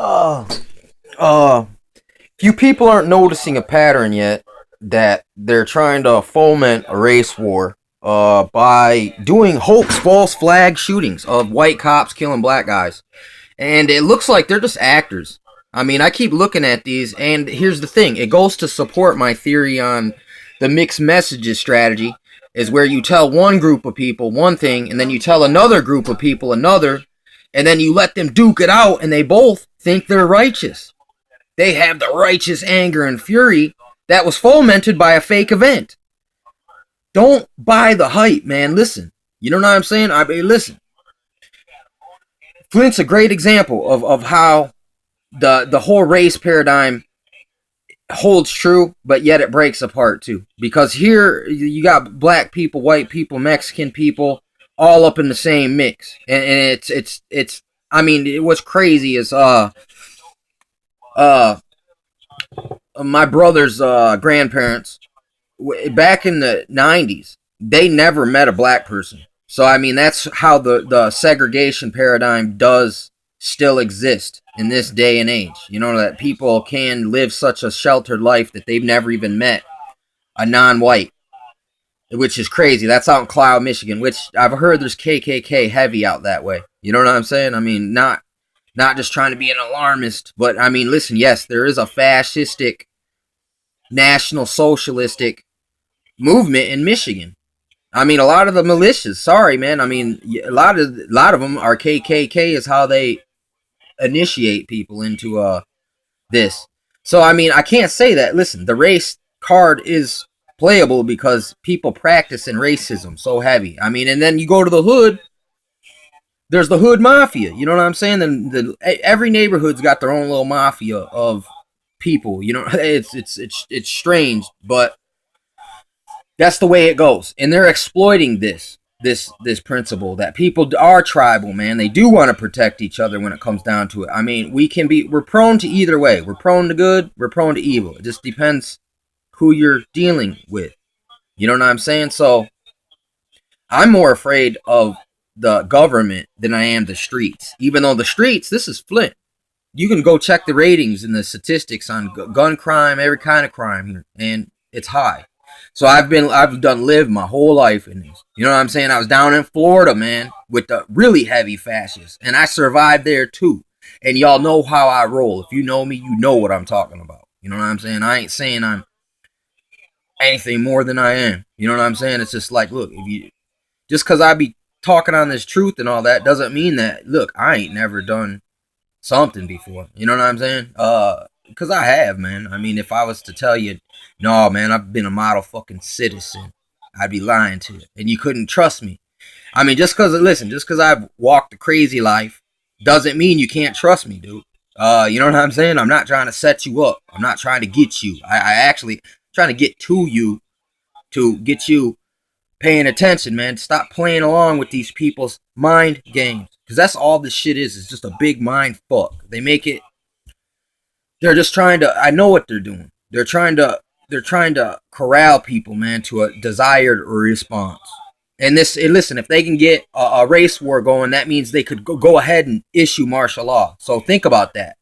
Uh, uh, Few people aren't noticing a pattern yet that they're trying to foment a race war by doing hoax false flag shootings of white cops killing black guys. And it looks like they're just actors. I mean, I keep looking at these, and here's the thing. It goes to support my theory on the mixed messages strategy, is where you tell one group of people one thing, and then you tell another group of people another, and then you let them duke it out, and they both think they're righteous. They have the righteous anger and fury that was fomented by a fake event. Don't buy the hype, man. Listen. You know what I'm saying? I mean, listen. Flint's a great example of how the whole race paradigm holds true, but yet it breaks apart too. Because here you got black people, white people, Mexican people, all up in the same mix, and it's. I mean, what's crazy is uh my brother's grandparents back in the 90s, they never met a black person. So I mean, that's how the segregation paradigm does still exist in this day and age. You know, that people can live such a sheltered life that they've never even met a non-white, which is crazy. That's out in Cloud, Michigan, which I've heard there's KKK heavy out that way. You know what I'm saying? I mean, not just trying to be an alarmist, but I mean, listen, yes, there is a fascistic, national socialistic movement in Michigan. I mean, a lot of the militias, sorry, man. I mean, a lot of them are KKK is how they initiate people into this. So I mean, I can't say that. Listen, the race card is playable because people practice in racism so heavy. I mean, and then you go to the hood. There's the hood mafia. You know what I'm saying? And every neighborhood's got their own little mafia of people. You know, it's strange, but that's the way it goes. And they're exploiting this principle that people are tribal, man. They do want to protect each other when it comes down to it. I mean, we're prone to either way. We're prone to good, we're prone to evil. It just depends who you're dealing with. You know what I'm saying? So I'm more afraid of the government than I am the streets. Even though the streets, this is Flint. You can go check the ratings and the statistics on gun crime, every kind of crime here, and it's high. So I've lived my whole life in this. You know what I'm saying? I was down in Florida, man, with the really heavy fascists, and I survived there too. And y'all know how I roll. If you know me, you know what I'm talking about. You know what I'm saying? I ain't saying I'm anything more than I am. You know what I'm saying? It's just like, look, if you just because I be talking on this truth and all that doesn't mean that, look, I ain't never done something before. You know what I'm saying? Because I have, man. I mean, if I was to tell you, no, man, I've been a model fucking citizen, I'd be lying to you. And you couldn't trust me. I mean, just because I've walked a crazy life doesn't mean you can't trust me, dude. You know what I'm saying? I'm not trying to set you up. I'm not trying to get you. I actually trying to get to you to get you paying attention, man. Stop playing along with these people's mind games. Because that's all this shit is. It's just a big mind fuck. They make it. They're just trying to. I know what they're doing. They're trying to corral people, man, to a desired response. And listen, if they can get a race war going, that means they could go ahead and issue martial law. So think about that.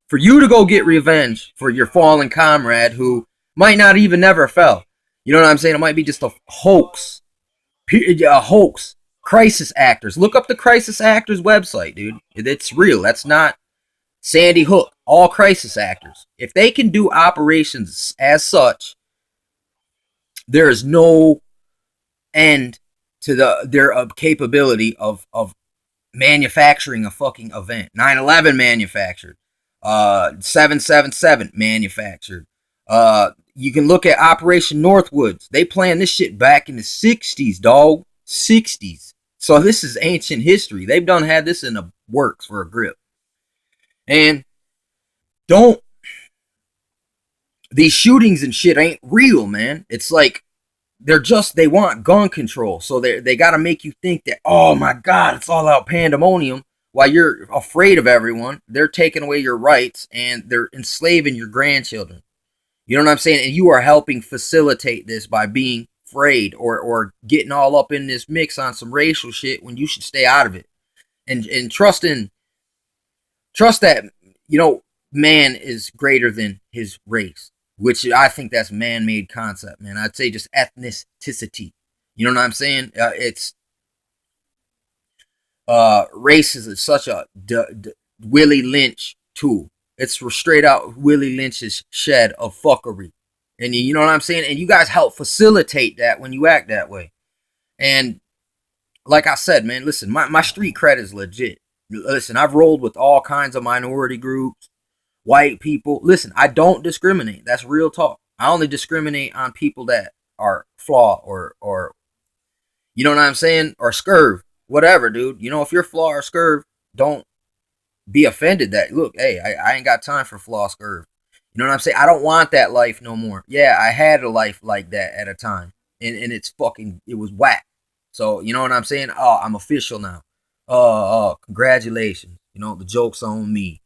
For you to go get revenge for your fallen comrade who might not even never fell. You know what I'm saying? It might be just a hoax. A hoax. Crisis actors. Look up the crisis actors website, dude. It's real. That's not Sandy Hook. All crisis actors. If they can do operations as such, there is no end to their capability of manufacturing a fucking event. 9/11 manufactured. 7/77 manufactured. You can look at Operation Northwoods. They planned this shit back in the 60s, dog. 60s. So this is ancient history. They've had this in the works for a grip. And these shootings and shit ain't real, man. It's like they want gun control. So they got to make you think that, oh my God, it's all out pandemonium. While you're afraid of everyone, they're taking away your rights and they're enslaving your grandchildren. You know what I'm saying? And you are helping facilitate this by being afraid or getting all up in this mix on some racial shit when you should stay out of it. And trust that you know, man is greater than his race, which I think that's man-made concept, man. I'd say just ethnicity. You know what I'm saying? It's race is such a Willie Lynch tool. It's straight out Willie Lynch's shed of fuckery, and you know what I'm saying. And you guys help facilitate that when you act that way. And like I said, man, listen, my street cred is legit. Listen, I've rolled with all kinds of minority groups, white people. Listen, I don't discriminate. That's real talk. I only discriminate on people that are flaw or you know what I'm saying, or scurv, whatever, dude. You know, if you're flaw or scurv, don't be offended that look, hey, I ain't got time for flaw scurv. You know what I'm saying? I don't want that life no more. Yeah, I had a life like that at a time, and it's fucking it was whack. So you know what I'm saying? Oh, I'm official now. Congratulations. You know the joke's on me.